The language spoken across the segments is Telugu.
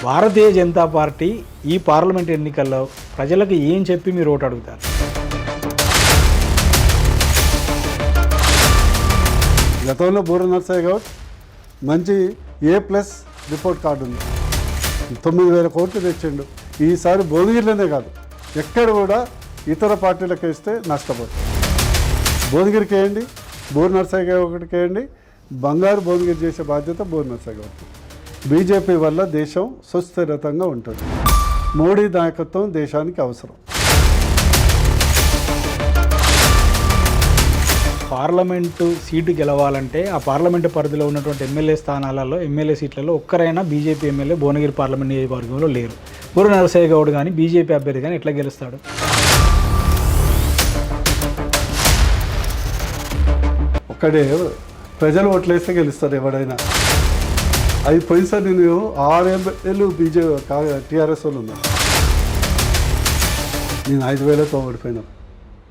భారతీయ జనతా పార్టీ ఈ పార్లమెంట్ ఎన్నికల్లో ప్రజలకు ఏం చెప్పి మీరు ఓటు అడుగుతారు? గతంలో బూర నర్సయ్య గౌడ్ మంచి A+ రిపోర్ట్ కార్డు ఉంది, 9,000 కోట్లు తెచ్చిండు. ఈసారి భువనగిరిలోనే కాదు, ఎక్కడ కూడా ఇతర పార్టీలకు వేస్తే నష్టపోతుంది. భువనగిరికి వేయండి, బూర నర్సయ్య గౌడ్కి వేయండి, బంగారు భువనగిరి చేసే బాధ్యత బూర నర్సయ్య గౌడ్కి. బీజేపీ వల్ల దేశం సుస్థిరతంగా ఉంటుంది. మోడీ నాయకత్వం దేశానికి అవసరం. పార్లమెంటు సీటు గెలవాలంటే ఆ పార్లమెంటు పరిధిలో ఉన్నటువంటి ఎమ్మెల్యే స్థానాలలో ఎమ్మెల్యే సీట్లలో ఒక్కరైనా బీజేపీ ఎమ్మెల్యే భువనగిరి పార్లమెంట్ నియోజకవర్గంలో లేరు. బూర నరసయ్య గౌడ్ కానీ బీజేపీ అభ్యర్థి కానీ ఎట్లా గెలుస్తాడు? ఒక్కడే ప్రజలు ఓట్లేస్తే గెలుస్తారు ఎవడైనా. అది పోయినసారి నేను 6 ఎమ్మెల్యేలు టీఆర్ఎస్ వాళ్ళు ఉన్నారు. నేను 5,000తో ఓడిపోయినా,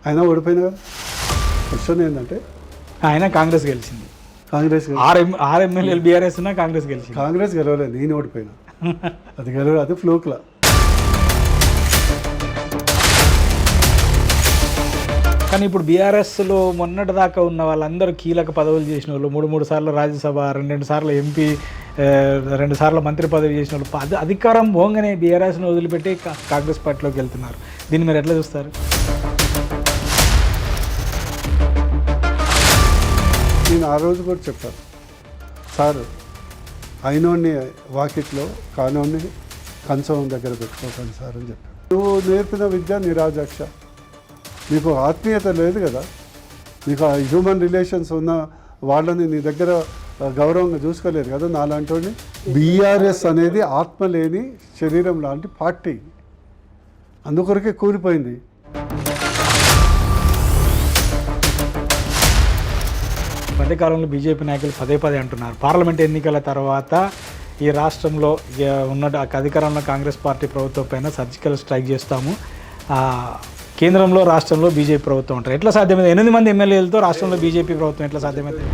అయినా ఓడిపోయినా కదా. క్వశ్చన్ ఏంటంటే ఆయన కాంగ్రెస్ గెలిచింది. కాంగ్రెస్ 6 ఎమ్మెల్యేలు బీఆర్ఎస్ ఉన్నా కాంగ్రెస్ గెలిచింది. కాంగ్రెస్ గెలవలేదు, నేను ఓడిపోయినా. అది ఫ్లూక్లా. కానీ ఇప్పుడు బీఆర్ఎస్లో మొన్నటి దాకా ఉన్న వాళ్ళందరూ కీలక పదవులు చేసిన వాళ్ళు, 3 సార్లు రాజ్యసభ, 2 సార్లు ఎంపీ, 2 సార్లు మంత్రి పదవి చేసిన వాళ్ళు అధికారం పోగానే బీఆర్ఎస్ను వదిలిపెట్టి కాంగ్రెస్ పార్టీలోకి వెళ్తున్నారు. దీన్ని మీరు ఎట్లా చూస్తారు? నేను ఆ రోజు కూడా చెప్పాను, సార్ అయినోడిని వాకిట్లో కానోడిని కంచం దగ్గర పెట్టుకోకండి సార్ అని చెప్పాను. నువ్వు నేర్పిన విద్య నిరాజాక్ష, నీకు ఆత్మీయత లేదు కదా, నీకు హ్యూమన్ రిలేషన్స్ ఉన్న వాళ్ళని నీ దగ్గర గౌరవంగా చూసుకోలేదు కదా నాలాంటి. బీఆర్ఎస్ అనేది ఆత్మ లేని శరీరం లాంటి పార్టీ, అందుకొరకే కూలిపోయింది. మధ్యకాలంలో బీజేపీ నాయకులు పదే అంటున్నారు, పార్లమెంట్ ఎన్నికల తర్వాత ఈ రాష్ట్రంలో ఉన్న అధికారంలో కాంగ్రెస్ పార్టీ ప్రభుత్వం పైన సర్జికల్ స్ట్రైక్ చేస్తాము, కేంద్రంలో రాష్ట్రంలో బీజేపీ ప్రభుత్వం ఉంటారు. ఎట్లా సాధ్యమైంది? 8 మంది ఎమ్మెల్యేలతో రాష్ట్రంలో బీజేపీ ప్రభుత్వం ఎట్లా సాధ్యమైంది?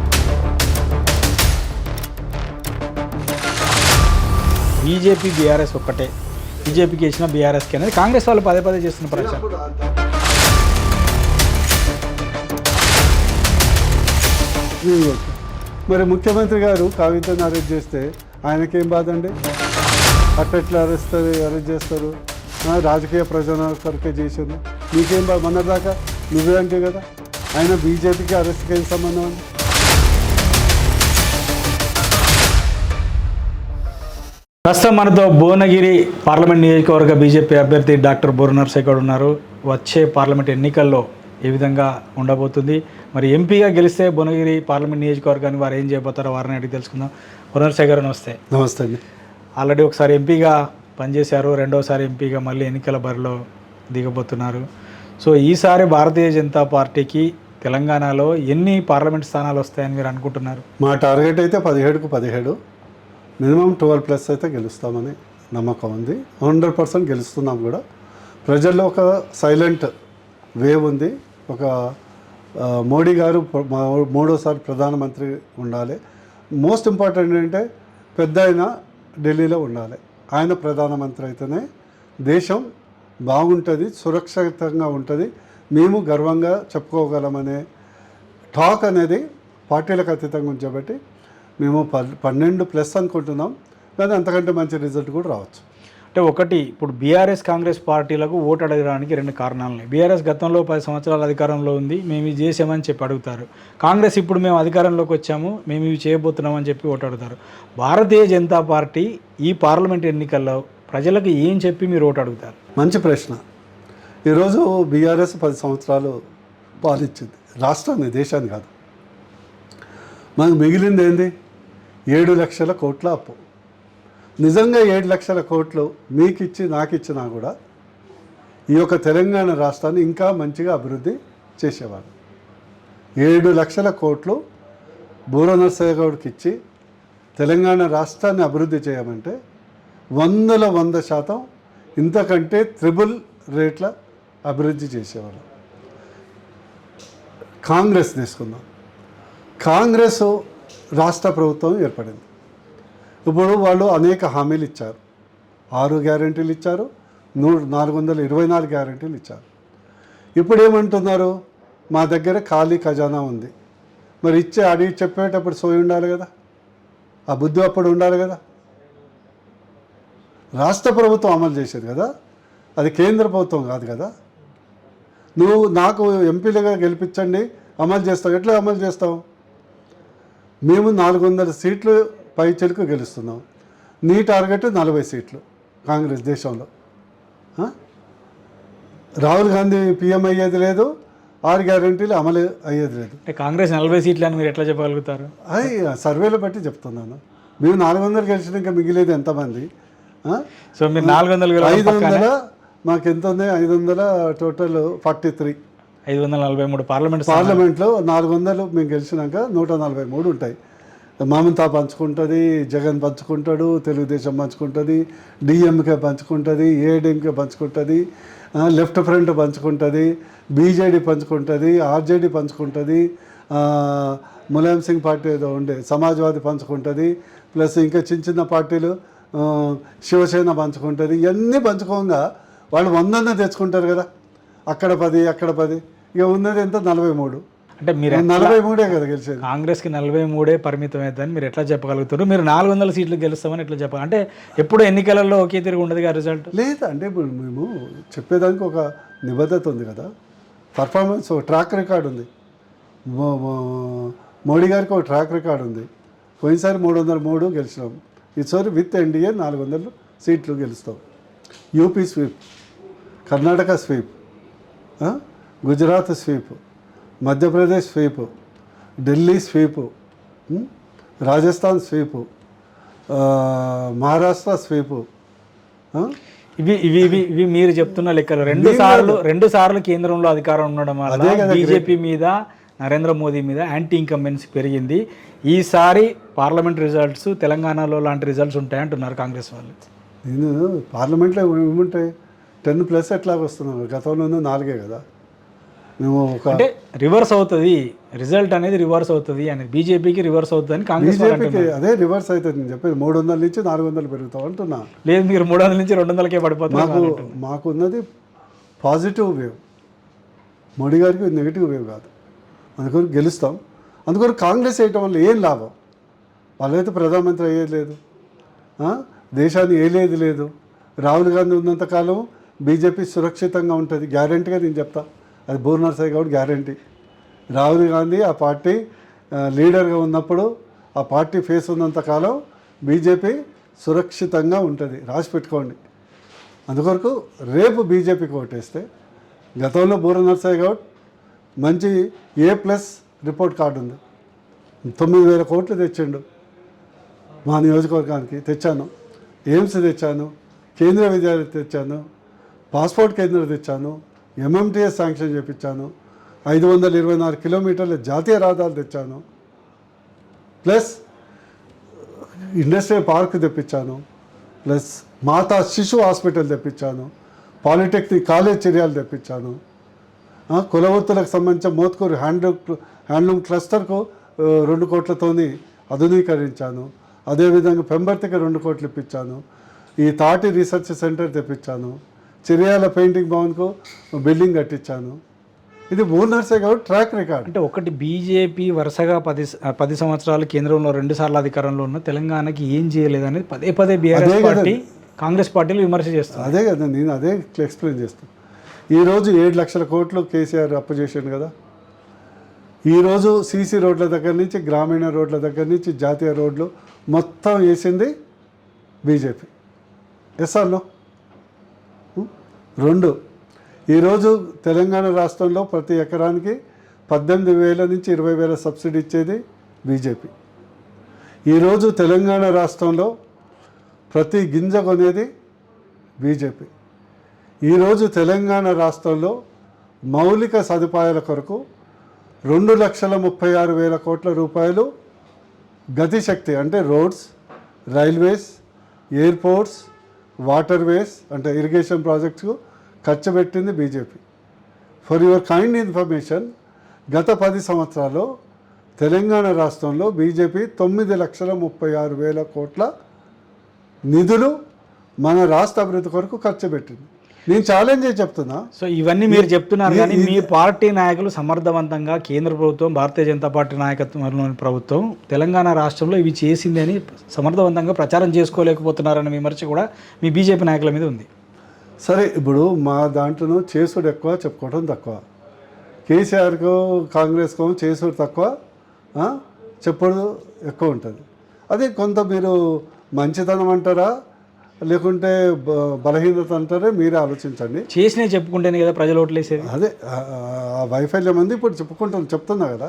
బీజేపీ బీఆర్ఎస్ ఒక్కటే, బీజేపీకి వేసిన బీఆర్ఎస్కి అనేది కాంగ్రెస్ వాళ్ళు పదే చేస్తున్న ప్రచారం. మరి ముఖ్యమంత్రి గారు కవితను అరెస్ట్ చేస్తే ఆయనకేం బాధ అండి? అట్లా అరెస్ట్ చేస్తారు, రాజకీయ ప్రయోజనాల కొరకే చేశారు, నీకేం బాధ? మొన్నదాకా నువ్వే అంటే కదా. ఆయన బీజేపీకి అరెస్ట్కి ఏం సంబంధం అండి? ప్రస్తుతం మనతో భువనగిరి పార్లమెంట్ నియోజకవర్గ బీజేపీ అభ్యర్థి డాక్టర్ బూర నరసయ్య గౌడ్ ఉన్నారు. వచ్చే పార్లమెంట్ ఎన్నికల్లో ఏ విధంగా ఉండబోతుంది, మరి ఎంపీగా గెలిస్తే భువనగిరి పార్లమెంట్ నియోజకవర్గాన్ని వారు ఏం చేయబోతారో వారిని అడిగి తెలుసుకుందాం. బూర నరసయ్య గారు నమస్తే. నమస్తే అండి. ఆల్రెడీ ఒకసారి ఎంపీగా పనిచేశారు, రెండోసారి ఎంపీగా మళ్ళీ ఎన్నికల బరిలో దిగబోతున్నారు. సో ఈసారి భారతీయ జనతా పార్టీకి తెలంగాణలో ఎన్ని పార్లమెంట్ స్థానాలు వస్తాయని మీరు అనుకుంటున్నారు? మా టార్గెట్ అయితే 17కు 17, మినిమం 12+ అయితే గెలుస్తామని నమ్మకం ఉంది. 100% గెలుస్తున్నాం కూడా. ప్రజల్లో ఒక సైలెంట్ వేవ్ ఉంది. ఒక మోడీ గారు 3వ ప్రధానమంత్రి ఉండాలి. మోస్ట్ ఇంపార్టెంట్ ఏంటంటే పెద్ద ఆయన ఢిల్లీలో ఉండాలి. ఆయన ప్రధానమంత్రి అయితేనే దేశం బాగుంటుంది, సురక్షితంగా ఉంటుంది, మేము గర్వంగా చెప్పుకోగలమనే టాక్ అనేది పార్టీలకు అతీతంగా ఉంచబట్టి మేము 12+ అనుకుంటున్నాం. కానీ అంతకంటే మంచి రిజల్ట్ కూడా రావచ్చు. అంటే ఒకటి, ఇప్పుడు బీఆర్ఎస్ కాంగ్రెస్ పార్టీలకు ఓటు అడగడానికి 2 కారణాలు ఉన్నాయి. బీఆర్ఎస్ గతంలో 10 సంవత్సరాల అధికారంలో ఉంది, మేము ఇది చేసామని చెప్పి అడుగుతారు. కాంగ్రెస్ ఇప్పుడు మేము అధికారంలోకి వచ్చాము, మేము ఇవి చేయబోతున్నామని చెప్పి ఓటు అడుగుతారు. భారతీయ జనతా పార్టీ ఈ పార్లమెంట్ ఎన్నికల్లో ప్రజలకు ఏం చెప్పి మీరు ఓటు అడుగుతారు? మంచి ప్రశ్న. ఈరోజు బీఆర్ఎస్ 10 సంవత్సరాలు పాలించింది రాష్ట్రాన్ని, దేశాన్ని కాదు. మనకు మిగిలింది ఏంది? 7 లక్షల కోట్ల అప్పు. నిజంగా 7 లక్షల కోట్లు మీకు ఇచ్చి నాకు ఇచ్చినా కూడా ఈ యొక్క తెలంగాణ రాష్ట్రాన్ని ఇంకా మంచిగా అభివృద్ధి చేసేవారు. 7 లక్షల కోట్లు బూర నరసయ్య గౌడ్కి ఇచ్చి తెలంగాణ రాష్ట్రాన్ని అభివృద్ధి చేయమంటే 100% ఇంతకంటే త్రిబుల్ రేట్ల అభివృద్ధి చేసేవారు. కాంగ్రెస్ తీసుకుందాం. కాంగ్రెస్ రాష్ట్ర ప్రభుత్వం ఏర్పడింది. ఇప్పుడు వాళ్ళు అనేక హామీలు ఇచ్చారు. 6 గ్యారెంటీలు ఇచ్చారు, 424 గ్యారెంటీలు ఇచ్చారు. ఇప్పుడు ఏమంటున్నారు, మా దగ్గర ఖాళీ ఖజానా ఉంది. మరి అడిగి చెప్పేటప్పుడు సోయి ఉండాలి కదా, ఆ బుద్ధి అప్పుడు ఉండాలి కదా. రాష్ట్ర ప్రభుత్వం అమలు చేసేది కదా, అది కేంద్ర ప్రభుత్వం కాదు కదా. నువ్వు నాకు ఎంపీలుగా గెలిపించండి, అమలు చేస్తావు. ఎట్లా అమలు చేస్తావు? మేము 400 సీట్లు పైచెలకు గెలుస్తున్నాం. నీ టార్గెట్ 40 సీట్లు కాంగ్రెస్ దేశంలో. రాహుల్ గాంధీ పీఎం అయ్యేది లేదు, 6 గ్యారెంటీలు అమలు అయ్యేది లేదు. కాంగ్రెస్ 40 సీట్లు అని మీరు ఎట్లా చెప్పగలుగుతారు? అది సర్వేలు బట్టి చెప్తున్నాను. మేము 400 గెలిచినాక మిగిలేదు ఎంతమంది? సో మీరు 400 500 మాకు ఎంత ఉంది? 500 టోటల్ 43. 543 పార్లమెంట్లో 400 మేము గెలిచినాక 143 ఉంటాయి. మమతా పంచుకుంటుంది, జగన్ పంచుకుంటాడు, తెలుగుదేశం పంచుకుంటుంది, డిఎంకే పంచుకుంటుంది, ఏఐడిఎంకే పంచుకుంటుంది, లెఫ్ట్ ఫ్రంట్ పంచుకుంటుంది, బీజేడీ పంచుకుంటుంది, ఆర్జేడీ పంచుకుంటుంది, ములాయం సింగ్ పార్టీ ఏదో ఉండే సమాజ్వాదీ పంచుకుంటుంది, ప్లస్ ఇంకా చిన్న చిన్న పార్టీలు శివసేన పంచుకుంటుంది. ఇవన్నీ పంచుకోగా వాళ్ళు 100 తెచ్చుకుంటారు కదా, అక్కడ 10 అక్కడ 10, ఇక ఉన్నది ఎంత? 43. అంటే మీరు 43 కదా గెలిచేది. కాంగ్రెస్కి 43 పరిమితం అవుతుందని మీరు ఎట్లా చెప్పగలుగుతారు? మీరు 400 సీట్లు గెలుస్తామని ఎట్లా చెప్పాలి? అంటే ఎప్పుడు ఎన్నికలలో ఒకే తిరిగి ఉండదు కదా రిజల్ట్. లేదు అంటే ఇప్పుడు మేము చెప్పేదానికి ఒక నిబద్ధత ఉంది కదా, పర్ఫార్మెన్స్ ఒక ట్రాక్ రికార్డ్ ఉంది. మోడీ గారికి ఒక ట్రాక్ రికార్డ్ ఉంది. పోయినసారి 303 గెలిచినాం, ఈసారి విత్ ఎన్డీఏ 400 సీట్లు గెలుస్తాం. UP sweep, Karnataka sweep, Gujarat sweep, Madhya Pradesh sweep, Delhi sweep, Rajasthan sweep, Maharashtra sweep. ఇవి ఇవి ఇవి ఇవి మీరు చెప్తున్న లెక్కలు. రెండు సార్లు కేంద్రంలో అధికారం ఉండడం వల్ల బీజేపీ మీద, నరేంద్ర మోదీ మీద యాంటీ ఇన్కంబెన్సీ పెరిగింది. ఈసారి పార్లమెంట్ రిజల్ట్స్ తెలంగాణలో లాంటి రిజల్ట్స్ ఉంటాయంటున్నారు కాంగ్రెస్ వాళ్ళు. నేను పార్లమెంట్లో ఏముంటాయి? 10+ ఎట్లాగ వస్తున్నాను, గతంలోనూ 4 కదా. మేము అంటే రివర్స్ అవుతుంది రిజల్ట్ అనేది, రివర్స్ అవుతుంది అని బీజేపీకి రివర్స్ అవుతుంది అని కాంగ్రెస్ బీజేపీకి అదే రివర్స్ అవుతుంది. నేను చెప్పేది 300 నుంచి 400 పెరుగుతాం అంటున్నా. లేదు, మీరు 300 నుంచి 200కే పడిపోతారు. మాకున్నది పాజిటివ్ వేవ్, మోడీ గారికి నెగిటివ్ వేవ్ కాదు. అందుకని గెలుస్తాం. అందుకని కాంగ్రెస్ వేయటం వల్ల ఏం లాభం? వాళ్ళైతే ప్రధానమంత్రి అయ్యేది లేదు, దేశాన్ని ఏలేది లేదు. రాహుల్ గాంధీ ఉన్నంతకాలం బీజేపీ సురక్షితంగా ఉంటుంది, గ్యారంటీగా నేను చెప్తా. అది బోర్ నర్సయ్య గౌడ్ గ్యారంటీ. రాహుల్ గాంధీ ఆ పార్టీ లీడర్గా ఉన్నప్పుడు, ఆ పార్టీ ఫేస్ ఉన్నంతకాలం బీజేపీ సురక్షితంగా ఉంటుంది, రాసి పెట్టుకోండి. అందుకొరకు రేపు బీజేపీకి ఓటేస్తే, గతంలో బోర్ నర్సయ్య గౌడ్ మంచి A+ రిపోర్ట్ కార్డు ఉంది, 9,000 కోట్లు తెచ్చిండు మా నియోజకవర్గానికి. తెచ్చాను, ఎయిమ్స్ తెచ్చాను, కేంద్రీయ విద్యాలయం తెచ్చాను, పాస్పోర్ట్ కేంద్రం తెచ్చాను, MMTS శాంక్షన్ చేయించాను, 524 కిలోమీటర్ల జాతీయ రహదారులు తెచ్చాను, ప్లస్ ఇండస్ట్రియల్ పార్క్ తెప్పించాను, ప్లస్ మాతా శిశు హాస్పిటల్ తెప్పించాను, పాలిటెక్నిక్ కాలేజ్ చర్యలు తెప్పించాను, కులవృత్తులకు సంబంధించిన మోత్కూరు హ్యాండ్లూమ్ క్లస్టర్కు 2 కోట్లతోని ఆధునీకరించాను. అదేవిధంగా పెంబర్తికి 2 కోట్లు ఇప్పించాను. ఈ తాటి రీసెర్చ్ సెంటర్ తెప్పించాను. చిరియాల పెయింటింగ్ భవన్కు బిల్డింగ్ కట్టించాను. ఇది బోర్ నర్సయ్య గౌడ్ ట్రాక్ రికార్డ్. అంటే ఒకటి బీజేపీ వరుసగా 10 సంవత్సరాలు కేంద్రంలో 2 సార్లు అధికారంలో ఉన్న తెలంగాణకి ఏం చేయలేదనేది పదే బీఆర్ఎస్ పార్టీ, కాంగ్రెస్ పార్టీలు విమర్శ చేస్తారు. అదే కదా, నేను అదే ఎక్స్ప్లెయిన్ చేస్తాను. ఈరోజు 7 లక్షల కోట్లు కేసీఆర్ అప్పు చేశాడు కదా. ఈరోజు సీసీ రోడ్ల దగ్గర నుంచి, గ్రామీణ రోడ్ల దగ్గర నుంచి, జాతీయ రోడ్లు మొత్తం వేసింది బీజేపీ. ఎస్ఆర్లో 2. ఈరోజు తెలంగాణ రాష్ట్రంలో ప్రతి ఎకరానికి 18,000 నుంచి 20,000 సబ్సిడీ ఇచ్చేది బీజేపీ. ఈరోజు తెలంగాణ రాష్ట్రంలో ప్రతి గింజ కొనేది బీజేపీ. ఈరోజు తెలంగాణ రాష్ట్రంలో మౌలిక సదుపాయాల కొరకు 2,36,000 కోట్ల రూపాయలు గతిశక్తి అంటే రోడ్స్, రైల్వేస్, ఎయిర్పోర్ట్స్, వాటర్వేస్ అంటే ఇరిగేషన్ ప్రాజెక్ట్స్కు ఖర్చు పెట్టింది BJP. For your kind information, గత 10 సంవత్సరాల్లో తెలంగాణ రాష్ట్రంలో బీజేపీ 9,36,000 కోట్ల నిధులు మన రాష్ట్ర అభివృద్ధి కొరకు ఖర్చు పెట్టింది. నేను ఛాలెంజ్ చేసి చెప్తున్నా. సో ఇవన్నీ మీరు చెప్తున్నారు కానీ మీ పార్టీ నాయకులు సమర్థవంతంగా కేంద్ర ప్రభుత్వం, భారతీయ జనతా పార్టీ నాయకత్వంలోని ప్రభుత్వం తెలంగాణ రాష్ట్రంలో ఇవి చేసింది అని సమర్థవంతంగా ప్రచారం చేసుకోలేకపోతున్నారన్న విమర్శ కూడా మీ బీజేపీ నాయకుల మీద ఉంది. సరే, ఇప్పుడు మా దాంట్లో చేసుడు ఎక్కువ, చెప్పుకోవడం తక్కువ. కేసీఆర్కు కాంగ్రెస్కు చేసుడు తక్కువ, చెప్పడు ఎక్కువ ఉంటుంది. అదే కొంత మీరు మంచితనం అంటారా లేకుంటే బలహీనత అంటారా మీరే ఆలోచించండి. చేసినే చెప్పుకుంటేనే కదా ప్రజలు ఓట్లేసేది. అదే ఆ వైఫల్యం ఉంది ఇప్పుడు చెప్తున్నా కదా.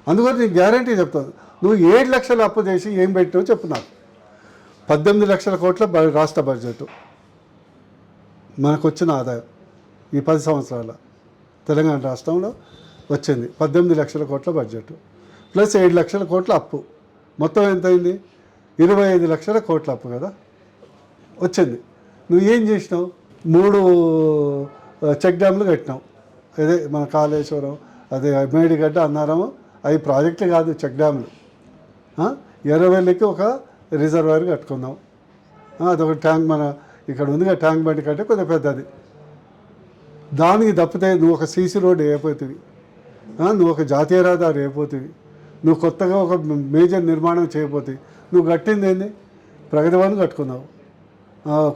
అందుకని నీకు గ్యారంటీ చెప్తాను. నువ్వు 7 లక్షల అప్పు చేసి ఏం పెట్టావు చెప్పు నాకు. 18 లక్షల కోట్ల రాష్ట్ర బడ్జెట్ మనకు వచ్చిన ఆదాయం ఈ 10 సంవత్సరాల తెలంగాణ రాష్ట్రంలో వచ్చింది 18 లక్షల కోట్ల బడ్జెట్ ప్లస్ 7 లక్షల కోట్ల అప్పు. మొత్తం ఎంత అయింది? 25 లక్షల కోట్ల అప్పు కదా వచ్చింది. నువ్వు ఏం చేసినావు? 3 చెక్ డ్యామ్లు కట్టినావు. అదే మన కాళేశ్వరం, అదే మేడిగడ్డ, అన్నారము, అవి ప్రాజెక్టులు కాదు, చెక్ డ్యామ్లు. 20,000కి ఒక రిజర్వాయర్ కట్టుకున్నావు. అదొక ట్యాంక్ మన ఇక్కడ ఉందిగా, ట్యాంక్ బండి కంటే కొద్దిగా పెద్దది. దానికి తప్పితే నువ్వు ఒక సీసీ రోడ్ వేయపోతుంది, నువ్వు ఒక జాతీయ రహదారి వేయపోతుంది, నువ్వు కొత్తగా ఒక మేజర్ నిర్మాణం చేయబోతుంది. నువ్వు కట్టింది ఏంది? ప్రగతి భవన్ కట్టుకున్నావు,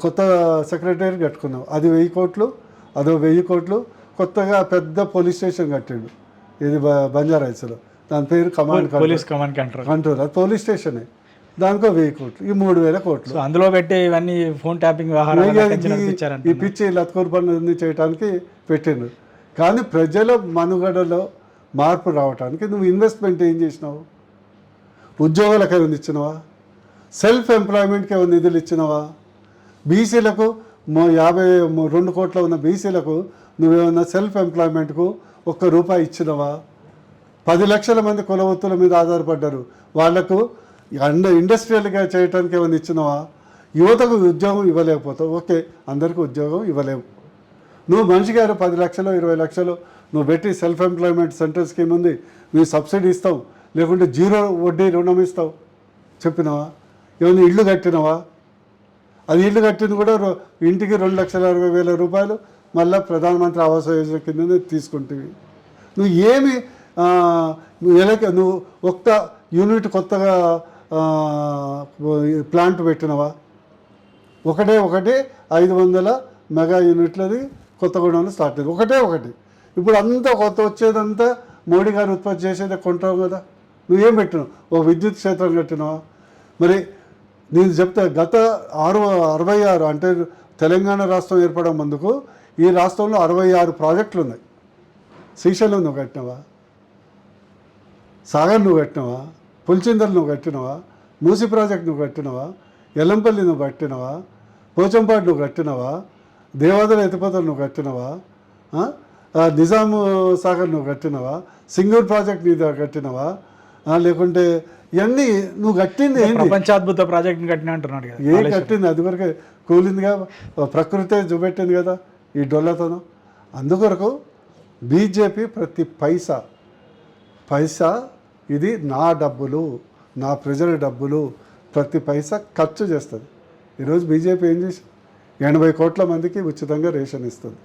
కొత్త సెక్రటరీ కట్టుకున్నావు, అది 1000 కోట్లు, అదో 1000 కోట్లు. కొత్తగా పెద్ద పోలీస్ స్టేషన్ కట్టిండు, ఇది బంజారాహిల్స్లో, దాని పేరు పోలీస్ కమాండ్ కంట్రోల్. అది పోలీస్ స్టేషనే, దానికో 1000 కోట్లు, ఈ 3000 కోట్లు అందులో పెట్టే ఇవన్నీ ఫోన్ ట్యాపింగ్ ఈ పిచ్చి లత్కూరు పనులన్నీ చేయడానికి పెట్టిండు. కానీ ప్రజల మనుగడలో మార్పు రావడానికి నువ్వు ఇన్వెస్ట్మెంట్ ఏం చేసినావు? ఉద్యోగాలకు ఏమైనా ఇచ్చినావా? సెల్ఫ్ ఎంప్లాయ్మెంట్కి ఏమైనా నిధులు ఇచ్చినావా? బీసీలకు 52 కోట్ల ఉన్న బీసీలకు నువ్వేమన్నా సెల్ఫ్ ఎంప్లాయ్మెంట్కు ₹1 ఇచ్చినావా? 10 లక్షల మంది కులవృత్తుల మీద ఆధారపడ్డారు, వాళ్లకు ఇండస్ట్రియల్గా చేయడానికి ఏమైనా ఇచ్చినావా? యువతకు ఉద్యోగం ఇవ్వలేకపోతావు. ఓకే, అందరికీ ఉద్యోగం ఇవ్వలేవు. నువ్వు మనిషికి 10 లక్షలు 20 లక్షలు నువ్వు పెట్టి సెల్ఫ్ ఎంప్లాయ్మెంట్ సెంటర్ స్కీమ్ ఉంది, మేము సబ్సిడీ ఇస్తాం, లేకుంటే 0 వడ్డీ రుణం ఇస్తావు చెప్పినావా? ఏమైనా ఇల్లు కట్టినావా? అది ఇల్లు కట్టింది కూడా ఇంటికి 2,60,000 రూపాయలు మళ్ళీ ప్రధానమంత్రి ఆవాస్ యోజన కింద తీసుకుంటుంది. నువ్వు ఏమి నువ్వు ఒక్క యూనిట్ కొత్తగా ప్లాంట్ పెట్టినవా? ఒకటి 500 మెగా యూనిట్లది కొత్తగూడెంలో స్టార్ట్ అయింది, ఒకటి. ఇప్పుడు అంతా కొత్త వచ్చేదంతా మోడీ గారు ఉత్పత్తి చేసేదే కొంటావు కదా. నువ్వేం పెట్టినావు? ఓ విద్యుత్ క్షేత్రం కట్టినావా? మరి నేను చెప్తా, గత 66 అంటే తెలంగాణ రాష్ట్రం ఏర్పడే ముందుకు ఈ రాష్ట్రంలో 66 ప్రాజెక్టులు ఉన్నాయి. శ్రీశైలం నువ్వు కట్టినావా? సాగర్ నువ్వు కట్టినావా? పులిచిందలు నువ్వు కట్టినావా? మూసి ప్రాజెక్ట్ నువ్వు కట్టినావా? ఎల్లంపల్లి నువ్వు కట్టినావా? పోచంపాడు నువ్వు కట్టినావా? దేవాదుల ఎత్తిపోతలు నువ్వు కట్టినావా? నిజాం సాగర్ నువ్వు కట్టినావా? సింగూర్ ప్రాజెక్ట్ నీ కట్టినావా? లేకుంటే ఇవన్నీ నువ్వు కట్టింది ఏంటి? ప్రపంచాద్భుత ప్రాజెక్ట్ని కట్టినా అంటున్నాడు కదా. ఏం కట్టింది? అది వరకే కూలిందిగా, ప్రకృతే చూపెట్టింది కదా ఈ డొల్లతనం. అందుకొరకు బీజేపీ ప్రతి పైసా ఇది నా డబ్బులు, నా ప్రజల డబ్బులు, ప్రతి పైసా ఖర్చు చేస్తుంది. ఈరోజు బీజేపీ ఏం చేసి 80 కోట్ల మందికి ఉచితంగా రేషన్ ఇస్తుంది.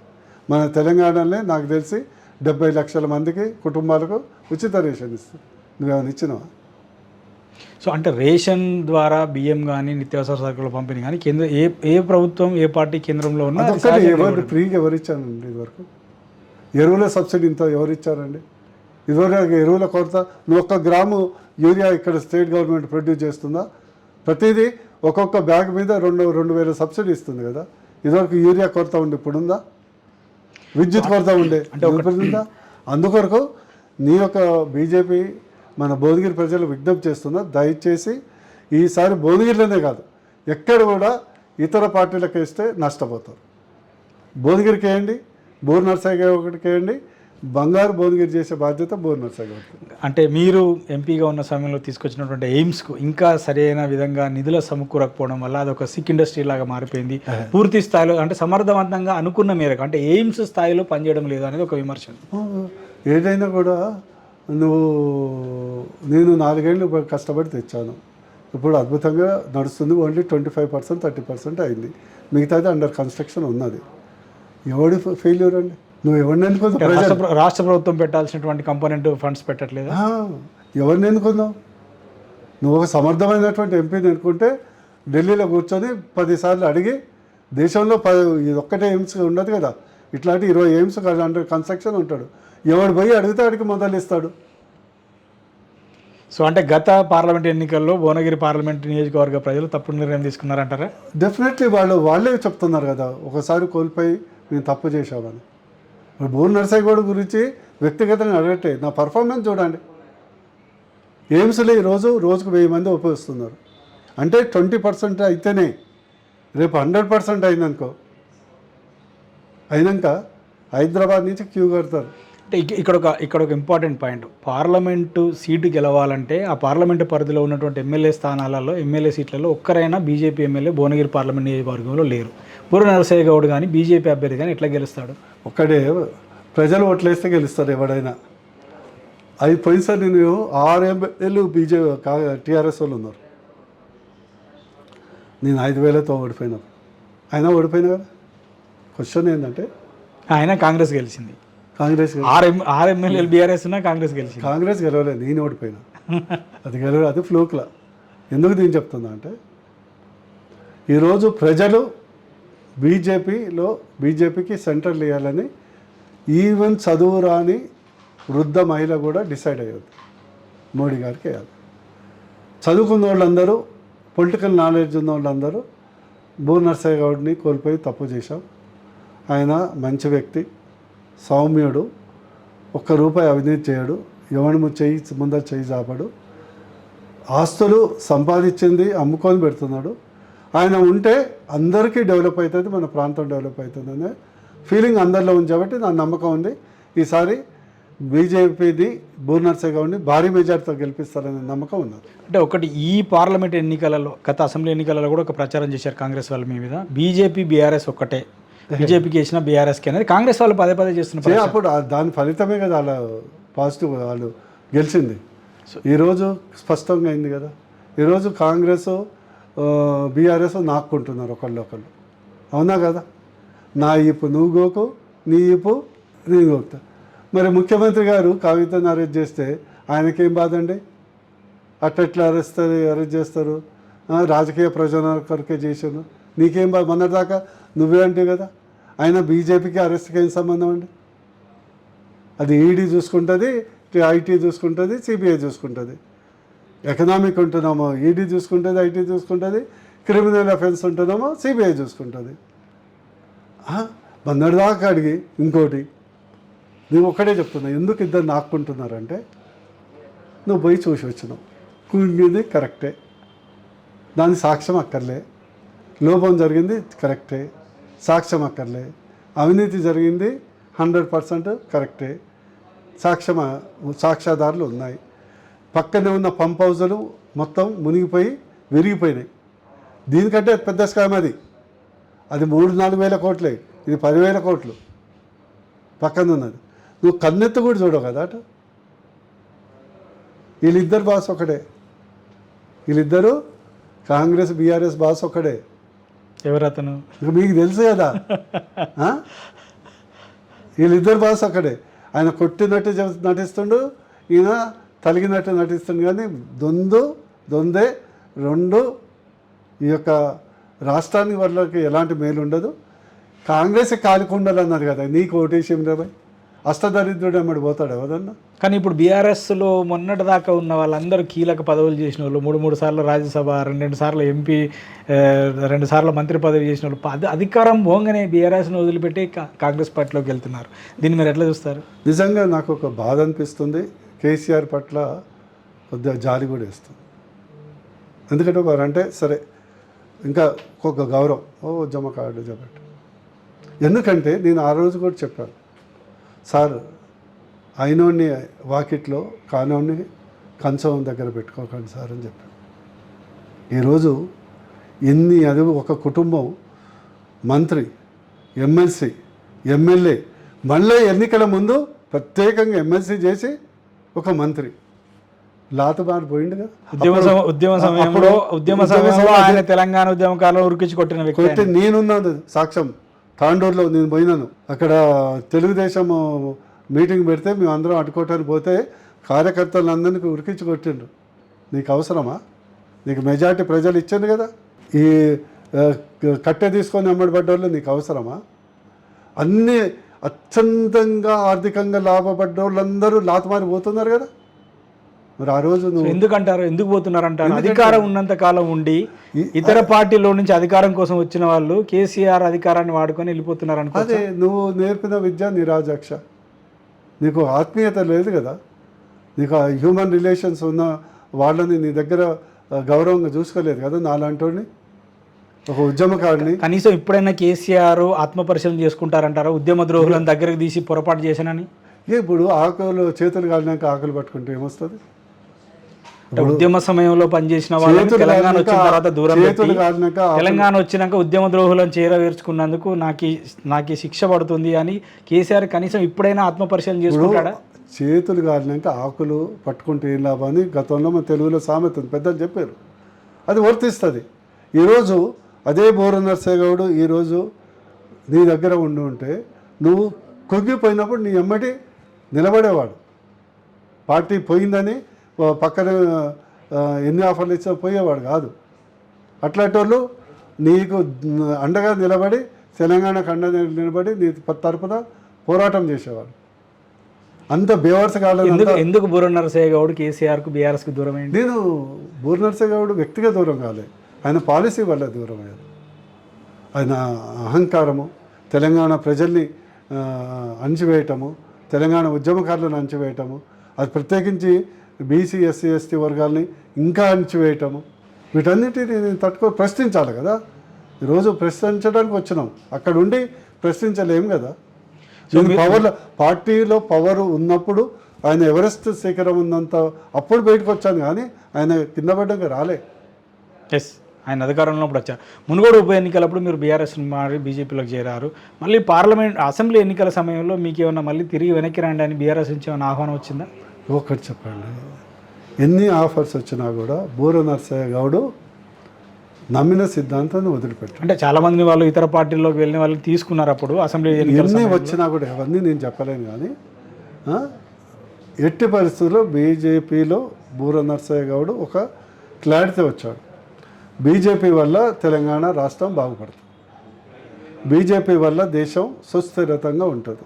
మన తెలంగాణలోనే నాకు తెలిసి 70 లక్షల మందికి కుటుంబాలకు ఉచిత రేషన్ ఇస్తుంది. నువ్వేమైనా ఇచ్చినావా? సో అంటే రేషన్ ద్వారా బియ్యం కానీ నిత్యావసర సరుకుల పంపిణీ కానీ కేంద్ర ఏ ప్రభుత్వం ఏ పార్టీ కేంద్రంలో ఉన్నా ఎవరు ఫ్రీగా ఎవరు ఇచ్చారండి ఇదివరకు? ఎరువుల సబ్సిడీ ఇంత ఎవరు ఇచ్చారండి ఇదివరకు? ఎరువుల కొరత, నువ్వు 1 గ్రాము యూరియా ఇక్కడ స్టేట్ గవర్నమెంట్ ప్రొడ్యూస్ చేస్తుందా? ప్రతిదీ ఒక్కొక్క బ్యాగ్ మీద 2,000 సబ్సిడీ ఇస్తుంది కదా. ఇదివరకు యూరియా కొరత ఉండి ఇప్పుడుందా? విద్యుత్ కొరత ఉండే ఉందా? అందుకొరకు నీ యొక్క బీజేపీ మన భువనగిరి ప్రజలు విజ్ఞప్తి చేస్తున్నా, దయచేసి ఈసారి భువనగిరిలోనే కాదు ఎక్కడ కూడా ఇతర పార్టీలకు వేస్తే నష్టపోతారు. భువనగిరికి వేయండి, బోర్ నర్సయ్య ఒకటికి వేయండి, బంగారు భువనగిరి చేసే బాధ్యత బోర్ నర్సయ్య గారికి. అంటే మీరు ఎంపీగా ఉన్న సమయంలో తీసుకొచ్చినటువంటి ఎయిమ్స్కు ఇంకా సరైన విధంగా నిధుల సమకూరకపోవడం వల్ల అదొక సిక్ ఇండస్ట్రీ లాగా మారిపోయింది. పూర్తి స్థాయిలో అంటే సమర్థవంతంగా అనుకున్న మేరకు అంటే ఎయిమ్స్ స్థాయిలో పనిచేయడం లేదు అనేది ఒక విమర్శ. ఏదైనా కూడా నేను 4 ఏళ్ళు కష్టపడి తెచ్చాను. ఇప్పుడు అద్భుతంగా నడుస్తుంది. ఓన్లీ 25%, 30% అయింది. మిగతాది అండర్ కన్స్ట్రక్షన్ ఉన్నది. ఎవడి ఫెయిల్యూర్ అండి? నువ్వు ఎవరిని ఎన్నుకుందావు? రాష్ట్ర ప్రభుత్వం పెట్టాల్సినటువంటి కంపోనెంట్ ఫండ్స్ పెట్టట్లేదు. ఎవరిని ఎన్నుకుందావు? నువ్వు ఒక సమర్థమైనటువంటి ఎంపీని ఎన్నుకుంటే ఢిల్లీలో కూర్చొని 10 సార్లు అడిగి, దేశంలో ఇది ఒక్కటే ఎయిమ్స్ ఉండదు కదా, ఇట్లాంటి 20 ఎయిమ్స్ అండర్ కన్స్ట్రక్షన్ ఉంటాడు. ఎవడు పోయి అడిగితే అడిగి మొదలు ఇస్తాడు. సో అంటే గత పార్లమెంట్ ఎన్నికల్లో భువనగిరి పార్లమెంట్ నియోజకవర్గ ప్రజలు తప్పుడు నిర్ణయం తీసుకున్నారంటారా? డెఫినెట్లీ వాళ్ళే చెప్తున్నారు కదా, ఒకసారి కోల్పోయి మేము తప్పు చేశామని. బూర్ నర్సయ్య గౌడ్ గురించి వ్యక్తిగతంగా అడగట్టే, నా పర్ఫార్మెన్స్ చూడండి. ఎయిమ్స్లో ఈరోజు రోజుకు 1000 మంది ఉపయోగిస్తున్నారు. అంటే 20% అయితేనే, రేపు 100% అయిందనుకో, అయినాక హైదరాబాద్ నుంచి క్యూ కడతారు. అంటే ఇక్కడ ఒక ఇంపార్టెంట్ పాయింట్, పార్లమెంటు సీటు గెలవాలంటే ఆ పార్లమెంటు పరిధిలో ఉన్నటువంటి ఎమ్మెల్యే స్థానాలలో, ఎమ్మెల్యే సీట్లలో ఒక్కరైనా బీజేపీ ఎమ్మెల్యే భువనగిరి పార్లమెంట్ నియోజకవర్గంలో లేరు. బూర నరసయ్య గౌడ్ కానీ బీజేపీ అభ్యర్థి కానీ ఎట్లా గెలుస్తాడు? ఒక్కడే ప్రజలు ఓట్లేస్తే గెలుస్తారు ఎవడైనా. అది పోయినసారి నేను 6 ఎమ్మెల్యేలు టీఆర్ఎస్ వాళ్ళు ఉన్నారు. నేను 5,000తో ఓడిపోయినా. అయినా ఓడిపోయినా కదా. క్వశ్చన్ ఏంటంటే, ఆయన కాంగ్రెస్ గెలిచింది. కాంగ్రెస్ 6 ఎమ్మెల్యేలు బీఆర్ఎస్ ఉన్నా కాంగ్రెస్ గెలిచింది. కాంగ్రెస్ గెలవలేదు, నేను ఓడిపోయినా. అది ఫ్లూక్లా. ఎందుకు నేను చెప్తున్నా అంటే, ఈరోజు ప్రజలు బీజేపీకి సెంట్రల్ ఇవ్వాలని ఈవెన్ చదువు రాని వృద్ధ మహిళ కూడా డిసైడ్ అయ్యేది మోడీ గారికి వేయాలి. చదువుకున్న వాళ్ళందరూ, పొలిటికల్ నాలెడ్జ్ ఉన్న వాళ్ళందరూ బూర్ నర్సయ్య గౌడ్ని కోల్పోయి తప్పు చేశాం. ఆయన మంచి వ్యక్తి, సౌమ్యుడు, ₹1 అవినీతి చేయడు, ఎవరి ముందర చేయి చాపడు, ఆస్తులు సంపాదించింది అమ్ముకొని పెడుతున్నాడు. ఆయన ఉంటే అందరికీ డెవలప్ అవుతుంది, మన ప్రాంతం డెవలప్ అవుతుంది అనే ఫీలింగ్ అందరిలో ఉంది. కాబట్టి నా నమ్మకం ఉంది, ఈసారి బీజేపీని బూర్ నర్సయ్య గౌడ్ని భారీ మెజార్టీతో గెలిపిస్తారనే నమ్మకం ఉన్నది. అంటే ఒకటి, ఈ పార్లమెంట్ ఎన్నికలలో, గత అసెంబ్లీ ఎన్నికలలో కూడా ఒక ప్రచారం చేశారు కాంగ్రెస్ వాళ్ళ మీద, బీజేపీ బీఆర్ఎస్ ఒక్కటే, బీజేపీకి వేసిన బీఆర్ఎస్కి అనేది కాంగ్రెస్ వాళ్ళు పదే చేస్తున్నారు. అప్పుడు దాని ఫలితమే కదా వాళ్ళ పాజిటివ్ వాళ్ళు గెలిచింది. ఈరోజు స్పష్టంగా అయింది కదా. ఈరోజు కాంగ్రెస్ బీఆర్ఎస్ నాక్కుంటున్నారు ఒకళ్ళు. అవునా కదా? నా ఈపు నువ్వు గోకు, నీ ఈపు నేను గోకుతా. మరి ముఖ్యమంత్రి గారు కవితను అరెస్ట్ చేస్తే ఆయనకేం బాధ అండి? అట్లా అరెస్ట్ చేస్తారు, రాజకీయ ప్రయోజనాల కొరకే చేశాను, నీకేం బాధ? మొన్నటిదాకా నువ్వే అంటే కదా. ఆయన బీజేపీకి అరెస్ట్కి ఏం సంబంధం అండి? అది ఈడీ చూసుకుంటుంది, ఐటీ చూసుకుంటుంది, సిబిఐ చూసుకుంటుంది. ఎకనామిక్ ఉంటున్నామో ఈడీ చూసుకుంటుంది, ఐటీ చూసుకుంటుంది, క్రిమినల్ అఫెన్స్ ఉంటున్నామో సిబిఐ చూసుకుంటుంది. మొన్నటిదాకా అడిగి ఇంకోటి నువ్వు ఒక్కడే చెప్తున్నా, ఎందుకు ఇద్దరు నాక్కుంటున్నారంటే, నువ్వు పోయి చూసి వచ్చినావు, కుంగింది కరెక్టే, దాని సాక్ష్యం అక్కర్లే, లోపం జరిగింది కరెక్టే, సాక్ష్యం అక్కర్లే, అవినీతి జరిగింది 100% కరెక్టే, సాక్ష్యాధారాలు ఉన్నాయి. పక్కనే ఉన్న పంప్ హౌజులు మొత్తం మునిగిపోయి విరిగిపోయినాయి. దీనికంటే పెద్ద స్కామ్ అది 3-4 వేల కోట్లే, ఇది 10,000 కోట్లు పక్కన ఉన్నది. నువ్వు కన్నెత్తు కూడా చూడవు కదా అటు. వీళ్ళిద్దరు బాస్ ఒకడే, వీళ్ళిద్దరూ కాంగ్రెస్ బీఆర్ఎస్ బాస్ ఒకడే. ఎవరతను? మీకు తెలుసు కదా. వీళ్ళిద్దరు బాస్ ఒకడే. ఆయన కొట్టినట్టు నటిస్తుండు, ఈయన తలిగినట్టు నటిస్తుండు. కానీ దొందే రెండు ఈ యొక్క రాష్ట్రానికి వాళ్ళకి ఎలాంటి మేలు ఉండదు. కాంగ్రెస్ కాలికుండలు అన్నారు కదా, నీకు ఓటేసి రాబాయ్, అష్టదరిద్రుడు అమ్మడి పోతాడు ఎవరన్నా. కానీ ఇప్పుడు బీఆర్ఎస్లో మొన్నటి దాకా ఉన్న వాళ్ళందరూ కీలక పదవులు చేసిన వాళ్ళు, 3 సార్లు రాజ్యసభ, 2 సార్లు ఎంపీ, 2 సార్లు మంత్రి పదవి చేసిన వాళ్ళు అధికారం పోగానే బీఆర్ఎస్ను వదిలిపెట్టి కాంగ్రెస్ పార్టీలోకి వెళ్తున్నారు. దీన్ని మీరు ఎట్లా చూస్తారు? నిజంగా నాకు ఒక బాధ అనిపిస్తుంది. కేసీఆర్ పట్ల కొద్దిగా జాలి కూడా వేస్తుంది. ఎందుకంటే వారంటే సరే, ఇంకా ఒక గౌరవం, జమ కార్డు చెప్పట్టు. ఎందుకంటే నేను ఆ రోజు కూడా చెప్పాను, సార్ అయినోడిని వాకిట్లో కానోడిని కంచం దగ్గర పెట్టుకోకండి సార్ అని చెప్పాను. ఈరోజు అది ఒక కుటుంబం, మంత్రి, ఎమ్మెల్సీ, ఎమ్మెల్యే, మళ్ళీ ఎన్నికల ముందు ప్రత్యేకంగా ఎమ్మెల్సీ చేసి ఒక మంత్రి, లాతుబారు పోయిండుగా. ఉద్యమ సమయంలో ఆయన తెలంగాణ ఉద్యమకాలంలో ఉరికించి కొట్టిన వ్యక్తి. కొట్టి నేనున్నాను సాక్ష్యం. తాండూరులో నేను పోయినాను. అక్కడ తెలుగుదేశం మీటింగ్ పెడితే మేము అందరం అడ్డుకోవటానికి పోతే కార్యకర్తలందరినీ ఉరికించి కొట్టిండ్రు. నీకు అవసరమా? నీకు మెజార్టీ ప్రజలు ఇచ్చింది కదా. ఈ కట్టె తీసుకొని అమ్మడిపడ్డ వాళ్ళు నీకు అవసరమా? అన్నీ అత్యంతంగా ఆర్థికంగా లాభపడ్డ వాళ్ళందరూ లాతమారి పోతున్నారు కదా. మరి ఆ రోజు నువ్వు ఎందుకంటారు, ఎందుకు పోతున్నారంటారు? అధికారం ఉన్నంత కాలం ఉండి ఇతర పార్టీలో నుంచి అధికారం కోసం వచ్చిన వాళ్ళు కేసీఆర్ అధికారాన్ని వాడుకొని వెళ్ళిపోతున్నారు అనుకో. అదే నువ్వు నేర్పిన విద్య నిరాజాక్ష. నీకు ఆత్మీయత లేదు కదా. నీకు హ్యూమన్ రిలేషన్స్ ఉన్న వాళ్ళని నీ దగ్గర గౌరవంగా చూసుకోలేదు కదా. నాలాంటి ఒక ఉద్యమకారుని కనీసం ఇప్పుడైనా కేసీఆర్ ఆత్మపరిశీలన చేసుకుంటారంటారా? ఉద్యమ ద్రోహులను దగ్గరకు తీసి పొరపాటు చేశానని. ఇప్పుడు ఆకులు చేతులు కాలినాక ఆకులు పట్టుకుంటే ఏమొస్తుంది? ఉద్యమ సమయంలో పనిచేసిన వాళ్ళు తెలంగాణ వచ్చిన తర్వాత దూరం పెట్టి, తెలంగాణ వచ్చినాక ఉద్యమ ద్రోహులను చేరవేర్చుకున్నందుకు నాకు శిక్ష పడుతుంది అని కేసీఆర్ కనీసం ఇప్పుడైనా ఆత్మపరిశీలన చేసుకుంటాడా? చేతులు కాలినాక ఆకులు పట్టుకుంటే ఏం లాభాన్ని గతంలో మన తెలుగులో సామెత ఉంది, పెద్దలు చెప్పారు. అది వర్తిస్తుంది. ఈరోజు అదే బోర నర్సయ్య గౌడ్ ఈరోజు నీ దగ్గర ఉంటే నువ్వు కుంగిపోయినప్పుడు నీ ఎమ్మటి నిలబడేవాడు. పార్టీ పోయిందని పక్కన ఎన్ని ఆఫర్లు ఇచ్చినా పోయేవాడు కాదు. అట్లాంటి వాళ్ళు నీకు అండగా నిలబడి తెలంగాణకు అండగా నిలబడి నీ తరపున పోరాటం చేసేవాడు. అంత బేవర్స్ కాలేదు. ఎందుకు బూర నరసయ్య గౌడ్ కేసీఆర్కు బీఆర్ఎస్కి దూరం అయింది? నేను బూర నరసయ్య గౌడ్ వ్యక్తిగా దూరం కాలేదు, ఆయన పాలసీ వల్ల దూరం అయ్యారు. ఆయన అహంకారము, తెలంగాణ ప్రజల్ని అణచివేయటము, తెలంగాణ ఉద్యమకారులను అణచివేయటము, అది ప్రత్యేకించి బీసీ ఎస్సీ ఎస్టీ వర్గాల్ని ఇంకా అణచివేయటము, వీటన్నిటిని నేను ప్రశ్నించాలి కదా. ఈరోజు ప్రశ్నించడానికి వచ్చినాం, అక్కడ ఉండి ప్రశ్నించలేము కదా. పవర్లో పార్టీలో పవర్ ఉన్నప్పుడు ఆయన ఎవరెస్ట్ శిఖరం ఉన్నంత అప్పుడు బయటకు వచ్చాను, కానీ ఆయన కింద పడ్డాక రాలే. ఎస్, ఆయన అధికారంలో ఉన్నప్పుడు వచ్చారు. మునుగోడు ఉప ఎన్నికలప్పుడు మీరు బీఆర్ఎస్ మారి బీజేపీలోకి చేరారు. మళ్ళీ పార్లమెంట్ అసెంబ్లీ ఎన్నికల సమయంలో మీకు ఏమన్నా మళ్ళీ తిరిగి వెనక్కి రండి అని బీఆర్ఎస్ నుంచి ఏమైనా ఆహ్వానం వచ్చిందా? ఒకటి చెప్పండి, ఎన్ని ఆఫర్స్ వచ్చినా కూడా బూర నరసయ్య గౌడ్ నమ్మిన సిద్ధాంతాన్ని వదిలిపెట్టారు. అంటే చాలామంది వాళ్ళు ఇతర పార్టీల్లోకి వెళ్ళిన వాళ్ళు తీసుకున్నారు అప్పుడు అసెంబ్లీ ఎన్ని వచ్చినా కూడా అవన్నీ నేను చెప్పలేను, కానీ ఎట్టి పరిస్థితుల్లో బీజేపీలో బూర నరసయ్య గౌడ్ ఒక క్లారిటీ వచ్చాడు. బీజేపీ వల్ల తెలంగాణ రాష్ట్రం బాగుపడుతుంది, బీజేపీ వల్ల దేశం సుస్థిరతంగా ఉంటుంది,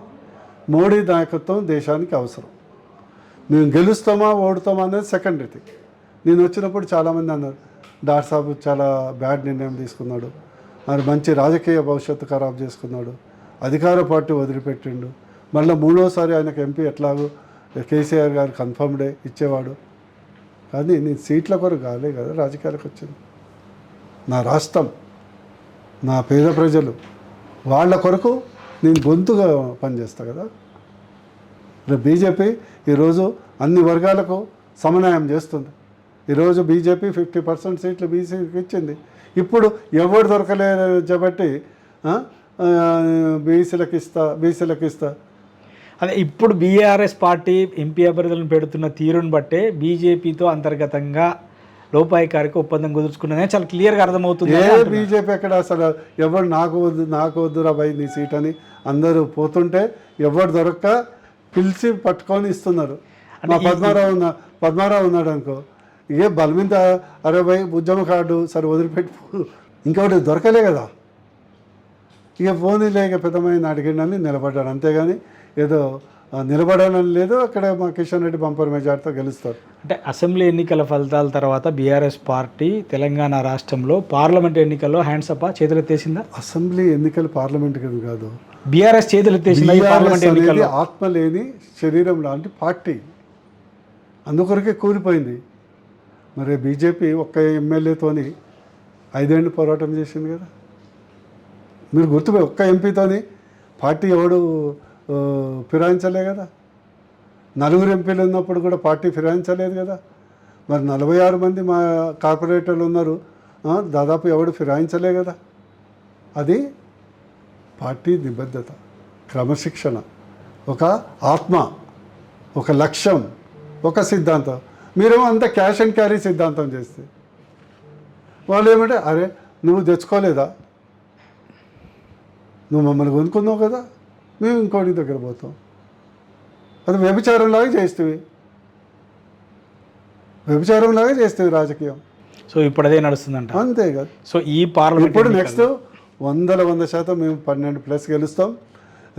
మోడీ నాయకత్వం దేశానికి అవసరం. మేము గెలుస్తామా ఓడుతామా అనేది సెకండరీ థింగ్. నేను వచ్చినప్పుడు చాలామంది అన్నారు డాక్టర్ సాబ్ చాలా బ్యాడ్ నిర్ణయం తీసుకున్నాడు, మరి మంచి రాజకీయ భవిష్యత్తు ఖరాబ్ చేసుకున్నాడు, అధికార పార్టీ వదిలిపెట్టిండు, మళ్ళీ మూడోసారి ఆయనకు ఎంపీ ఎట్లాగో కేసీఆర్ గారు కన్ఫర్మ్డే ఇచ్చేవాడు. కానీ నేను సీట్ల కొరకు కాలే కదా రాజకీయాలకు వచ్చింది. నా రాష్ట్రం, నా పేద ప్రజలు, వాళ్ళ కొరకు నేను గొంతుగా పనిచేస్తా కదా. బీజేపీ ఈరోజు అన్ని వర్గాలకు సమన్వయం చేస్తుంది. ఈరోజు బీజేపీ 50% సీట్లు బీసీకి ఇచ్చింది. ఇప్పుడు ఎవరు దొరకలేదు కాబట్టి బీసీలకు ఇస్తా. అదే ఇప్పుడు బీఆర్ఎస్ పార్టీ ఎంపీ అభ్యర్థులను పెడుతున్న తీరుని బట్టే బీజేపీతో అంతర్గతంగా లోపాయికారికి ఒప్పందం కుదుర్చుకున్నదే చాలా క్లియర్గా అర్థమవుతుంది. బీజేపీ ఎక్కడ అసలు ఎవరు నాకు వద్దురా భయ్ నీ సీట్ అని అందరూ పోతుంటే ఎవరు దొరక్క పిలిచి పట్టుకొని ఇస్తున్నారు. మా పద్మారావు ఉన్నాడు అనుకో, ఏ బలమింత అరే భయ్ ఉద్యమ కార్డు సరే వదిలిపెట్టు, ఇంకొకటి దొరకలే కదా. ఇక పోనీ లేక పెద్దమైన అడిగిండని నిలబడ్డాడు, అంతేగాని ఏదో నిలబడాలని లేదు. అక్కడ మా కిషన్ రెడ్డి బంపర్ మెజార్టీతో గెలుస్తారు. అంటే అసెంబ్లీ ఎన్నికల ఫలితాల తర్వాత బీఆర్ఎస్ పార్టీ తెలంగాణ రాష్ట్రంలో పార్లమెంట్ ఎన్నికల్లో హ్యాండ్సప్ చేతులెత్తేసిందా? అసెంబ్లీ ఎన్నికలు పార్లమెంట్ కాదు, బీఆర్ఎస్ చేతులెత్తేసింది. ఆత్మ లేని శరీరం లాంటి పార్టీ, అందుకొరకే కూలిపోయింది. మరి బీజేపీ ఒక్క ఎమ్మెల్యేతోని 5 ఏళ్ళు పోరాటం చేసింది కదా. మీరు గుర్తుపోయి ఒక్క ఎంపీతోని పార్టీ ఎవడు ఫిరాయించలే కదా. 4 ఎంపీలు ఉన్నప్పుడు కూడా పార్టీ ఫిరాయించలేదు కదా. మరి 46 మంది మా కార్పొరేటర్లు ఉన్నారు, దాదాపు ఎవడు ఫిరాయించలే కదా. అది పార్టీ నిబద్ధత, క్రమశిక్షణ, ఒక ఆత్మ, ఒక లక్ష్యం, ఒక సిద్ధాంతం. మీరేమో అంత క్యాష్ అండ్ క్యారీ సిద్ధాంతం చేస్తే వాళ్ళు ఏమంటే అరే నువ్వు తెచ్చుకోలేదా, నువ్వు మమ్మల్ని కొనుక్కున్నావు కదా, మేము ఇంకోటి దగ్గర పోతాం. అది వ్యభిచారంలాగా చేస్తేవి, వ్యభిచారంలాగా చేస్తేవి రాజకీయం. సో ఇప్పుడు అదే నడుస్తుందంట. అంతే కదా. సో ఈ పార్లమెంట్ ఇప్పుడు నెక్స్ట్ 100% మేము 12+ గెలుస్తాం.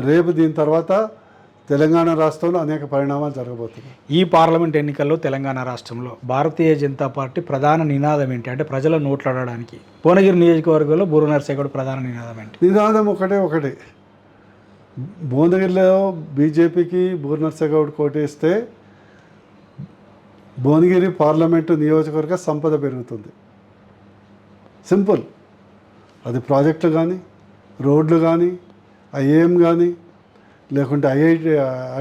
రేపు దీని తర్వాత తెలంగాణ రాష్ట్రంలో అనేక పరిణామాలు జరగబోతున్నాయి. ఈ పార్లమెంట్ ఎన్నికల్లో తెలంగాణ రాష్ట్రంలో భారతీయ జనతా పార్టీ ప్రధాన నినాదం ఏంటి? అంటే ప్రజల నోట్లాడడానికి భువనగిరి నియోజకవర్గంలో బూర నర్సయ్య గౌడ్ ప్రధాన నినాదం ఏంటి? నినాదం ఒకటే. భువనగిరిలో బీజేపీకి బూర నర్సయ్య గౌడ్ కోటేస్తే భువనగిరి పార్లమెంటు నియోజకవర్గ సంపద పెరుగుతుంది. సింపుల్. అది ప్రాజెక్టులు కానీ, రోడ్లు కానీ, ఐఏఎం కానీ, లేకుంటే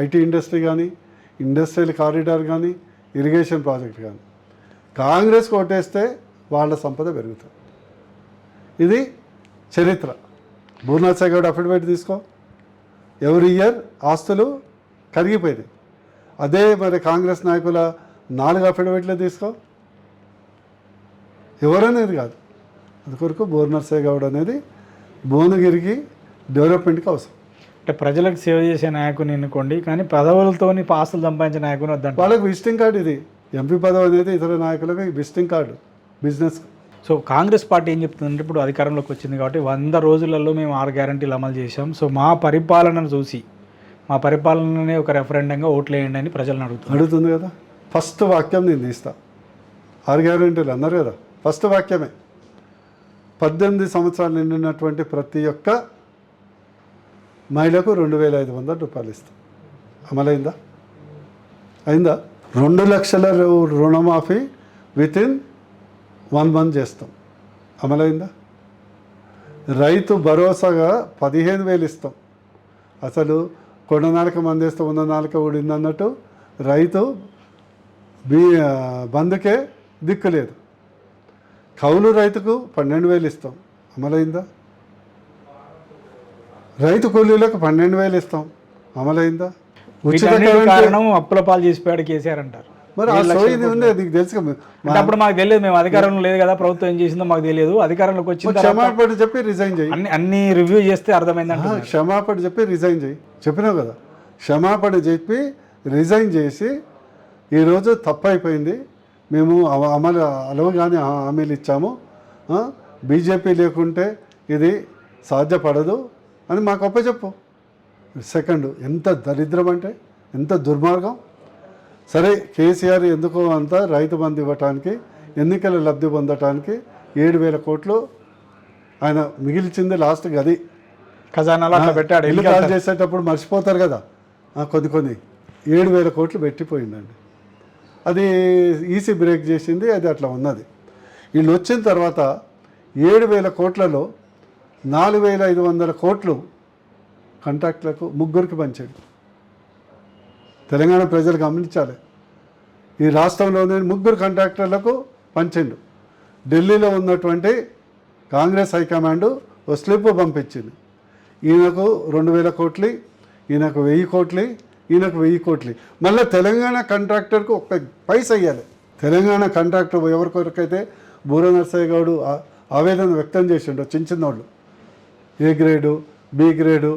ఐటీ ఇండస్ట్రీ కానీ, ఇండస్ట్రియల్ కారిడార్ కానీ, ఇరిగేషన్ ప్రాజెక్ట్ కానీ, కాంగ్రెస్ కోటేస్తే వాళ్ళ సంపద పెరుగుతుంది. ఇది చరిత్ర. బూర నర్సయ్య గౌడ్ అఫిడవిట్ తీసుకో, ఎవ్రీ ఇయర్ ఆస్తులు కరిగిపోయింది. అదే మరి కాంగ్రెస్ నాయకుల 4 అఫిడవిట్లు తీసుకో, ఎవరనేది కాదు. అందుకొరకు బూర నర్సయ్య గౌడ్ అనేది భువనగిరికి డెవలప్మెంట్కి అవసరం. అంటే ప్రజలకు సేవ చేసే నాయకుని ఎన్నుకోండి, కానీ పదవులతోని ఆస్తులు సంపాదించే నాయకుని వద్దంట. వాళ్ళకి విజిటింగ్ కార్డు ఇది. ఎంపీ పదవి అనేది ఇతర నాయకులకు visiting card, business. So Congress party ఏం చెప్తుందంటే ఇప్పుడు అధికారంలోకి వచ్చింది కాబట్టి 100 రోజులలో మేము 6 గ్యారంటీలు అమలు చేశాం. సో మా పరిపాలనను చూసి మా పరిపాలననే ఒక రెఫరెండంగా ఓట్లు వేయండి అని ప్రజలను అడుగుతుంది కదా. ఫస్ట్ వాక్యం నేను తీస్తా. 6 గ్యారంటీలు అన్నారు కదా, ఫస్ట్ వాక్యమే 18 సంవత్సరాలు నిండినటువంటి ప్రతి ఒక్క మహిళకు 2,500 రూపాయలు ఇస్తాం. అమలైందా? అయిందా? 2 లక్షల రుణమాఫీ వితిన్ 1 మంత్ చేస్తాం. అమలైందా? రైతు భరోసాగా 15,000 ఇస్తాం. అసలు కొండనాలిక మందేస్తే ఉన్న నాలుక ఊడింది అన్నట్టు రైతు బంధుకే దిక్కు లేదు. కౌలు రైతుకు 12,000 ఇస్తాం. అమలైందా? రైతు కూలీలకు 12,000 ఇస్తాం. అమలైందా? ఉచిత కారణం అప్పుల పాలు చేసిపోయాడు కేసీఆర్ అంటారు. మరి ఆ సోయిది ఉంది, నీకు తెలుసు. అప్పుడు మాకు తెలియదు, మేము అధికారంలో లేదు కదా, ప్రభుత్వం ఏం చేసిందో మాకు తెలియదు. అధికారంలోకి వచ్చింది క్షమాపణ చెప్పి రిజైన్ చేయి. అన్ని రివ్యూ చేస్తే అర్థమైందంట. క్షమాపణ చెప్పి రిజైన్ చేయి. చెప్పినావు కదా, క్షమాపణ చెప్పి రిజైన్ చేసి ఈరోజు తప్పు అయిపోయింది, మేము అలవగానే హామీలు ఇచ్చాము, బీజేపీ లేకుంటే ఇది సాధ్యపడదు అని మాకు అప్పచెప్పు. సెకండ్, ఎంత దరిద్రం అంటే ఎంత దుర్మార్గం. సరే, కేసీఆర్ ఎందుకో అంతా రైతు బంధు ఇవ్వటానికి, ఎన్నికల లబ్ధి పొందటానికి 7,000 కోట్లు ఆయన మిగిల్చింది లాస్ట్కి. అది ఖజానాలో అట్లా పెట్టాడు. ఇల్లు కాల్ చేసేటప్పుడు మర్చిపోతారు కదా, కొన్ని 7,000 కోట్లు పెట్టిపోయిందండి. అది ఈసీ బ్రేక్ చేసింది, అది అట్లా ఉన్నది. వీళ్ళు వచ్చిన తర్వాత 7,000 కోట్లలో 4,500 కోట్లు కాంట్రాక్టులకు ముగ్గురికి పంచాడు. తెలంగాణ ప్రజలు గమనించాలి. ఈ రాష్ట్రంలోని 3 కాంట్రాక్టర్లకు పంచిండు. ఢిల్లీలో ఉన్నటువంటి కాంగ్రెస్ హైకమాండ్ ఓ స్లిప్ పంపించింది. ఈయనకు 2,000 కోట్లు, ఈయనకు 1,000 కోట్లు, ఈయనకు 1,000 కోట్లు. మళ్ళీ తెలంగాణ కాంట్రాక్టర్కు 1 పైసా ఇవ్వాలి. తెలంగాణ కాంట్రాక్టర్ ఎవరికొరకైతే బూర నర్సయ్య గౌడ్ ఆవేదన వ్యక్తం చేసిండో, చిన్నోళ్ళు ఏ గ్రేడు, బి గ్రేడు,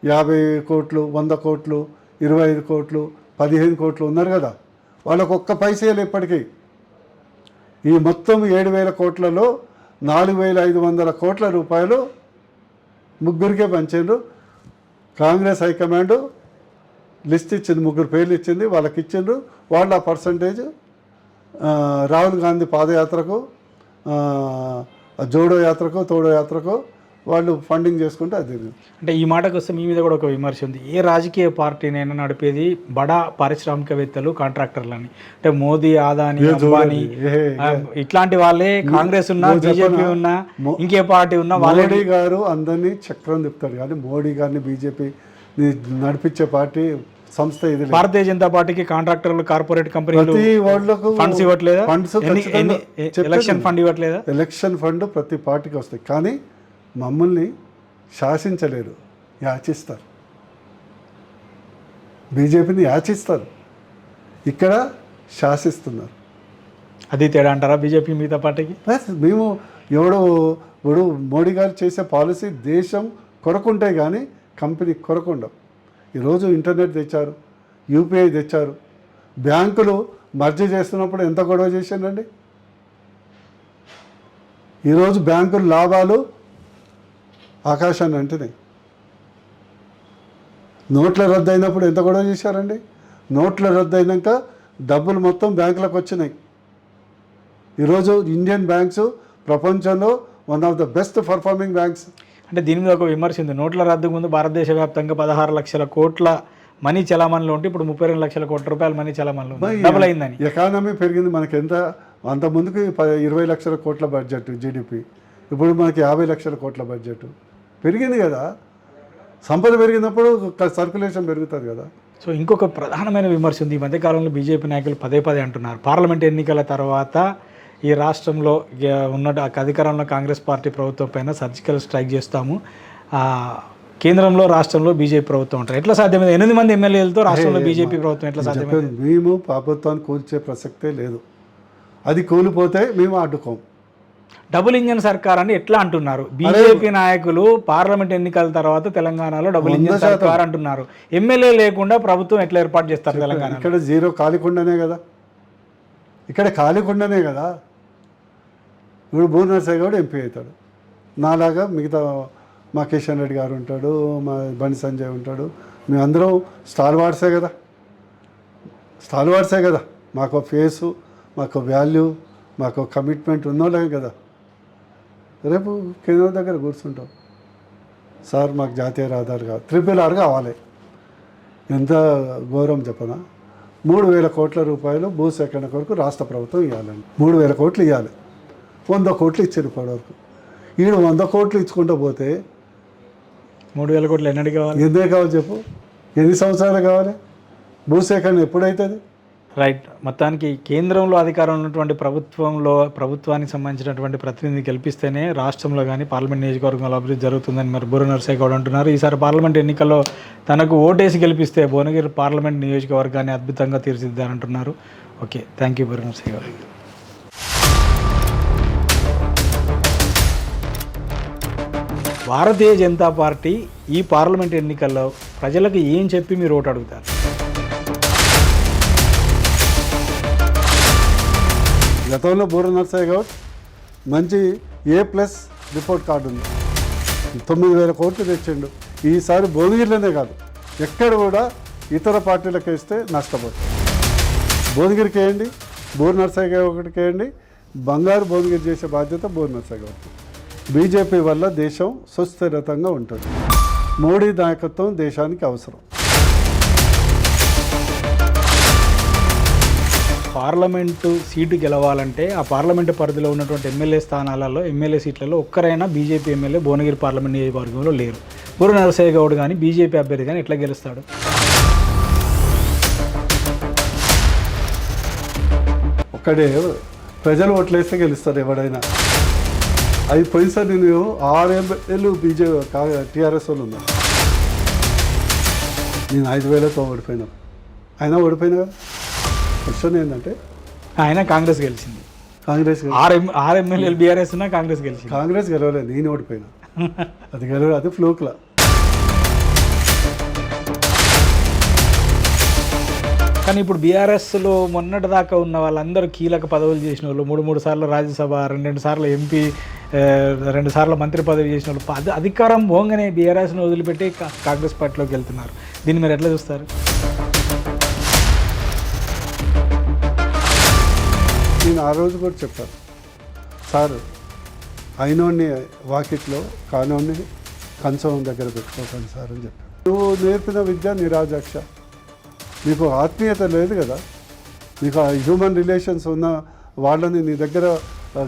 50 కోట్లు, 100 కోట్లు, 25 కోట్లు, 15 కోట్లు ఉన్నారు కదా, వాళ్ళకు 1 పైసలు ఇప్పటికీ. ఈ మొత్తం 7,000 కోట్లలో 4,500 కోట్ల రూపాయలు ముగ్గురికే పంచారు. కాంగ్రెస్ హైకమాండ్ లిస్ట్ ఇచ్చింది, 3 పేర్లు ఇచ్చింది, వాళ్ళకి ఇచ్చిండ్రు. వాళ్ళు ఆ పర్సంటేజ్ రాహుల్ గాంధీ పాదయాత్రకు, జోడో యాత్రకు, తోడో యాత్రకు వాళ్ళు ఫండింగ్ చేసుకుంటే అది. అంటే ఈ మాటకు వస్తే మీ మీద కూడా ఒక విమర్శ ఉంది. ఏ రాజకీయ పార్టీనైనా నడిపేది బడా పారిశ్రామికవేత్తలు, కాంట్రాక్టర్లని. అంటే మోదీ, అదానీ, అంబానీ ఇట్లాంటి వాళ్ళే. కాంగ్రెస్ ఉన్నా, బీజేపీ ఉన్నా, ఇంకే పార్టీ ఉన్నా, మోడీ గారు అందరినీ చక్రం తిప్పుతాడు. కానీ మోడీ గారిని బీజేపీ నడిపించే పార్టీ సంస్థ ఇది. భారతీయ జనతా పార్టీకి కాంట్రాక్టర్లు, కార్పొరేట్ కంపెనీలు ఫండ్స్ ఇవ్వట్లేదా? ఎలక్షన్ ఫండ్ ఇవ్వట్లేదా? ఎలక్షన్ ఫండ్ ప్రతి పార్టీకి వస్తాయి, కానీ మమ్మల్ని శాసించలేరు, యాచిస్తారు. బీజేపీని యాచిస్తారు, ఇక్కడ శాసిస్తున్నారు. అది తేడా అంటారా బీజేపీ మిగతా పార్టీకి? ప్లస్ మేము ఇప్పుడు మోడీ గారు చేసే పాలసీ దేశం కొరకుంటాయి కానీ కంపెనీ కొరకుండవు. ఈరోజు ఇంటర్నెట్ తెచ్చారు, యూపీఐ తెచ్చారు, బ్యాంకులు మర్జ్ చేస్తున్నప్పుడు ఎంత గొడవ చేశారండి. ఈరోజు బ్యాంకుల లాభాలు ఆకాశాన్ని అంటున్నాయి. నోట్ల రద్దు అయినప్పుడు ఎంత గొడవ చేశారండి. నోట్ల రద్దు అయినాక డబ్బులు మొత్తం బ్యాంకులకు వచ్చినాయి. ఈరోజు ఇండియన్ బ్యాంక్స్ ప్రపంచంలో one of the best performing banks. అంటే దీని మీద ఒక విమర్శ ఉంది. నోట్ల రద్దుకు ముందు భారతదేశ వ్యాప్తంగా 16 లక్షల కోట్ల మనీ చలామణిలో ఉంటే ఇప్పుడు 32 లక్షల కోట్ల రూపాయలు మనీ చలామణిలో డబుల్ అయిందని. ఎకానమీ పెరిగింది. మనకి ఎంత అంత ముందుకు 20 లక్షల కోట్ల బడ్జెట్ జీడిపి, ఇప్పుడు మనకి 50 లక్షల కోట్ల బడ్జెట్ పెరిగింది కదా. సంపద పెరిగినప్పుడు సర్క్యులేషన్ పెరుగుతుంది కదా. సో ఇంకొక ప్రధానమైన విమర్శ ఉంది. ఈ మధ్యకాలంలో బీజేపీ నాయకులు పదే అంటున్నారు, పార్లమెంట్ ఎన్నికల తర్వాత ఈ రాష్ట్రంలో ఉన్న అధికారంలో కాంగ్రెస్ పార్టీ ప్రభుత్వం పైన సర్జికల్ స్ట్రైక్ చేస్తాము, కేంద్రంలో రాష్ట్రంలో బీజేపీ ప్రభుత్వం ఉంటారు. ఎట్లా సాధ్యమైంది? 8 మంది ఎమ్మెల్యేలతో రాష్ట్రంలో బీజేపీ ప్రభుత్వం ఎట్లా సాధ్యమైంది? మేము ప్రభుత్వాన్ని కూల్చే ప్రసక్తే లేదు. అది కూలిపోతే మేము అడ్డుకోం. డబుల్ ఇంజన్ సర్కార్ అని ఎట్లా అంటున్నారు బీజేపీ నాయకులు? పార్లమెంట్ ఎన్నికల తర్వాత తెలంగాణలో డబుల్ ఇంజన్ సర్కార్ అంటున్నారు. ఎమ్మెల్యే లేకుండా ప్రభుత్వం ఎట్లా ఏర్పాటు చేస్తారు తెలంగాణ? ఇక్కడ జీరో ఖాళీకుండానే కదా, ఇక్కడ ఖాళీకుండానే కదా. ఇప్పుడు భువనేశ్వర్ గౌడ్ ఎంపీ అవుతాడు, నాలాగా మిగతా మా కిషన్ రెడ్డి గారు ఉంటాడు, మా బండి సంజయ్ ఉంటాడు. మేమందరం స్టార్ వార్డ్సే కదా. మాకు ఫేసు, మాకు వాల్యూ, మాకు కమిట్మెంట్ ఉన్నోళ్ళే కదా. రేపు కేంద్రం దగ్గర కూర్చుంటాం, సార్ మాకు జాతీయ రహదారి కాదు, RRR కావాలి. ఎంత ఘోరం చెప్పనా. 3,000 కోట్ల రూపాయలు భూసేకరణ కొరకు రాష్ట్ర ప్రభుత్వం ఇవ్వాలండి. 3,000 కోట్లు ఇవ్వాలి. 100 కోట్లు ఇచ్చారు ఇప్పటివరకు. ఈడు 100 కోట్లు ఇచ్చుకుంటూ పోతే 3,000 కోట్లు ఎన్నడికి కావాలి? ఎందుకే కావాలి చెప్పు? ఎన్ని సంవత్సరాలు కావాలి? భూసేకరణ ఎప్పుడైతుంది? రైట్. మొత్తానికి కేంద్రంలో అధికారం ఉన్నటువంటి ప్రభుత్వానికి సంబంధించినటువంటి ప్రతినిధి గెలిపిస్తేనే రాష్ట్రంలో కానీ పార్లమెంట్ నియోజకవర్గంలో అభివృద్ధి జరుగుతుందని మరి బూర నరసయ్య గౌడ్ అంటున్నారు. ఈసారి పార్లమెంట్ ఎన్నికల్లో తనకు ఓటేసి గెలిపిస్తే భువనగిరి పార్లమెంట్ నియోజకవర్గాన్ని అద్భుతంగా తీర్చిదిద్దారంటున్నారు. ఓకే, థ్యాంక్ యూ బూర నరసయ్య గౌడ్. భారతీయ జనతా పార్టీ ఈ పార్లమెంట్ ఎన్నికల్లో ప్రజలకు ఏం చెప్పి మీరు ఓటు అడుగుతారు? గతంలో బూర నరసయ్య గౌడ్ మంచి A+ రిపోర్ట్ కార్డు ఉంది, 9,000 కోట్లు తెచ్చిండు. ఈసారి భువనగిరిలోనే కాదు, ఎక్కడ కూడా ఇతర పార్టీలకు వేస్తే నష్టపోతుంది. భువనగిరికి వేయండి, బూర నరసయ్య గౌడ్కి వేయండి. బంగారు భువనగిరి చేసే బాధ్యత బూర నరసయ్య గౌడ్కి. బీజేపీ వల్ల దేశం సుస్థిరతంగా ఉంటుంది. మోడీ నాయకత్వం దేశానికి అవసరం. పార్లమెంటు సీటు గెలవాలంటే ఆ పార్లమెంటు పరిధిలో ఉన్నటువంటి ఎమ్మెల్యే స్థానాలలో ఎమ్మెల్యే సీట్లలో ఒక్కరైనా బీజేపీ ఎమ్మెల్యే భువనగిరి పార్లమెంట్ నియోజకవర్గంలో లేరు. బూర నరసయ్య గౌడ్ కానీ బీజేపీ అభ్యర్థి కానీ ఎట్లా గెలుస్తాడు? ఒక్కడే ప్రజలు ఓట్లేస్తే గెలుస్తారు ఎవడైనా. అది పోయినసారి నేను 6 ఎమ్మెల్యేలు TRS వాళ్ళు ఉన్నారు. నేను 5,000తో ఓడిపోయినా. అయినా ఓడిపోయినా కదా. క్వశ్చన్ ఏంటంటే ఆయన కాంగ్రెస్ గెలిచింది. కాంగ్రెస్ 6 ఎమ్మెల్యేలు బీఆర్ఎస్ ఉన్నా కాంగ్రెస్ గెలిచింది. కాంగ్రెస్ గెలవలేదు, నేను ఓడిపోయినా. అది ఫ్లూక్లా. కానీ ఇప్పుడు బీఆర్ఎస్లో మొన్నటి దాకా ఉన్న వాళ్ళందరూ కీలక పదవులు చేసిన వాళ్ళు, 3 సార్లు రాజ్యసభ, 2 సార్లు ఎంపీ, 2 సార్లు మంత్రి పదవి చేసిన వాళ్ళు అధికారం పోగానే బీఆర్ఎస్ను వదిలిపెట్టి కాంగ్రెస్ పార్టీలోకి వెళ్తున్నారు. దీన్ని మీరు ఎట్లా చూస్తారు? నేను ఆ రోజు కూడా చెప్పాను, సార్ అయినోడిని వాకిట్లో కానోడిని కంచం దగ్గర పెట్టుకోకండి సార్ అని చెప్పాను. నువ్వు నేర్పిన విద్య నిరాజాక్ష, నీకు ఆత్మీయత లేదు కదా, నీకు హ్యూమన్ రిలేషన్స్ ఉన్న వాళ్ళని నీ దగ్గర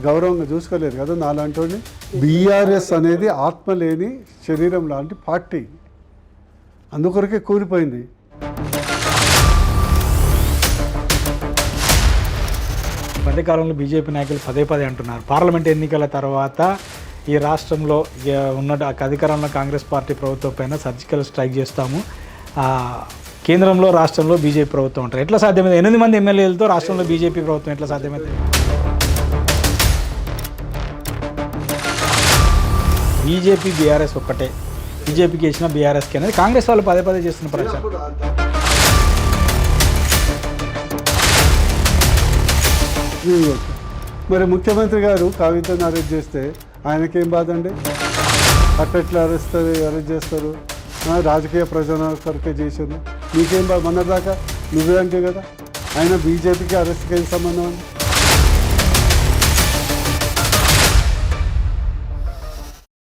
గౌరవంగా చూసుకోలేదు కదా నాలాంటి. బీఆర్ఎస్ అనేది ఆత్మ లేని శరీరం లాంటి పార్టీ, అందుకొరకే కూలిపోయింది. మధ్యకాలంలో బీజేపీ నాయకులు పదే అంటున్నారు, పార్లమెంట్ ఎన్నికల తర్వాత ఈ రాష్ట్రంలో ఉన్న అధికారంలో కాంగ్రెస్ పార్టీ ప్రభుత్వం పైన సర్జికల్ స్ట్రైక్ చేస్తాము, కేంద్రంలో రాష్ట్రంలో బీజేపీ ప్రభుత్వం ఉంటారు. ఎట్లా సాధ్యమైంది? 8 మంది ఎమ్మెల్యేలతో రాష్ట్రంలో బీజేపీ ప్రభుత్వం ఎట్లా సాధ్యమైంది? బీజేపీ బీఆర్ఎస్ ఒక్కటే, బీజేపీకి వేసిన బీఆర్ఎస్కి అనేది కాంగ్రెస్ వాళ్ళు పదే పదే చేస్తున్న ప్రచారం. మరి ముఖ్యమంత్రి గారు కవితను అరెస్ట్ చేస్తే ఆయనకేం బాధ అండి? అట్లా అరెస్ట్ చేస్తారు, రాజకీయ ప్రయోజనాల కొరకే చేశారు, నీకేం బాధ? మొన్నటిదాకా నువ్వే అంటే కదా ఆయన బీజేపీకి అరెస్ట్కి ఏం సంబంధం అండి?